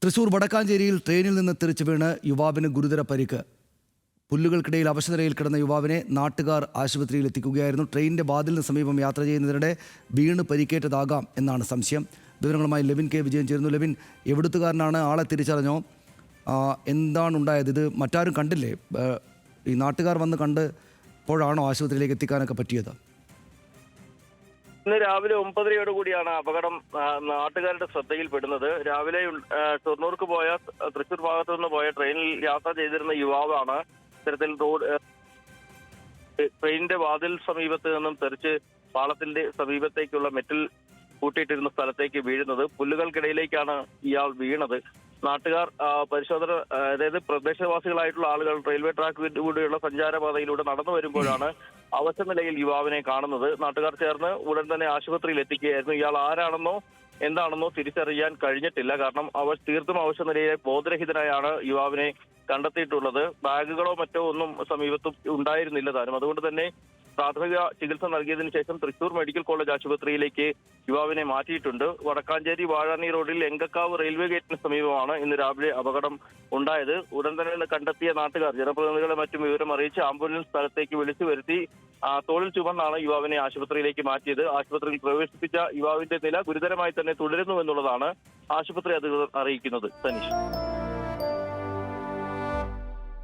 തൃശൂർ വടക്കാഞ്ചേരിയിൽ ട്രെയിനിൽ നിന്ന് തെറിച്ച് വീണ് യുവാവിന് ഗുരുതര പരിക്ക്. പുല്ലുകൾക്കിടയിൽ അവശനിലയിൽ കിടന്ന യുവാവിനെ നാട്ടുകാർ ആശുപത്രിയിൽ എത്തിക്കുകയായിരുന്നു. ട്രെയിനിന്റെ വാതിലിന് സമീപം യാത്ര ചെയ്യുന്നതിനിടെ വീണ് പരിക്കേറ്റതാകാം എന്നാണ് സംശയം. വിവരങ്ങളുമായി ലെവിൻ കെ വിജയൻ ചേരുന്നു. ലെവിൻ, എവിടുത്തുകാരനാണ്? ആളെ തിരിച്ചറിഞ്ഞോ? എന്താണ് ഉണ്ടായത്? ഇത് മറ്റാരും കണ്ടില്ലേ? ഈ നാട്ടുകാർ വന്ന് കണ്ടപ്പോഴാണോ ആശുപത്രിയിലേക്ക് എത്തിക്കാനൊക്കെ പറ്റിയത്? ഇന്ന് രാവിലെ 9:30 കൂടിയാണ് അപകടം നാട്ടുകാരുടെ ശ്രദ്ധയിൽപ്പെടുന്നത്. രാവിലെ ഷൊർണൂർക്ക് പോയ തൃശൂർ ഭാഗത്തു നിന്ന് പോയ ട്രെയിനിൽ യാത്ര ചെയ്തിരുന്ന യുവാവാണ് ഇത്തരത്തിൽ ട്രെയിനിന്റെ വാതിൽ സമീപത്ത് നിന്നും തെറിച്ച് പാളത്തിന്റെ സമീപത്തേക്കുള്ള മെറ്റൽ കൂട്ടിയിട്ടിരുന്ന സ്ഥലത്തേക്ക് വീഴുന്നത്. പുല്ലുകൾക്കിടയിലേക്കാണ് ഇയാൾ വീണത്. നാട്ടുകാർ പരിശോധന, അതായത് പ്രദേശവാസികളായിട്ടുള്ള ആളുകൾ റെയിൽവേ ട്രാക്കിലൂടെയുള്ള സഞ്ചാരപാതയിലൂടെ നടന്നു വരുമ്പോഴാണ് അവശ നിലയിൽ യുവാവിനെ കാണുന്നത്. നാട്ടുകാർ ചേർന്ന് ഉടൻ തന്നെ ആശുപത്രിയിൽ എത്തിക്കുകയായിരുന്നു. ഇയാൾ ആരാണെന്നോ എന്താണെന്നോ തിരിച്ചറിയാൻ കഴിഞ്ഞിട്ടില്ല. കാരണം അവർ തീർത്തും അവശ നിലയിലെ ബോധരഹിതനായാണ് യുവാവിനെ കണ്ടെത്തിയിട്ടുള്ളത്. ബാഗുകളോ മറ്റോ ഒന്നും സമീപത്തും ഉണ്ടായിരുന്നില്ല താനും. അതുകൊണ്ട് തന്നെ പ്രാഥമിക ചികിത്സ നൽകിയതിനു ശേഷം തൃശൂർ മെഡിക്കൽ കോളേജ് ആശുപത്രിയിലേക്ക് യുവാവിനെ മാറ്റിയിട്ടുണ്ട്. വടക്കാഞ്ചേരി വാഴാനി റോഡിൽ എങ്കക്കാവ് റെയിൽവേ ഗേറ്റിന് സമീപമാണ് ഇന്ന് രാവിലെ അപകടം ഉണ്ടായത്. ഉടൻ തന്നെ കണ്ടെത്തിയ നാട്ടുകാർ ജനപ്രതിനിധികളെ മറ്റും വിവരം അറിയിച്ച് ആംബുലൻസ് സ്ഥലത്തേക്ക് വിളിച്ചു വരുത്തി തോളിൽ ചുമന്നാണ് യുവാവിനെ ആശുപത്രിയിലേക്ക് മാറ്റിയത്. ആശുപത്രിയിൽ പ്രവേശിപ്പിച്ച യുവാവിന്റെ നില ഗുരുതരമായി തന്നെ തുടരുന്നു എന്നുള്ളതാണ് ആശുപത്രി അധികൃതർ അറിയിക്കുന്നത്. സനീഷ്.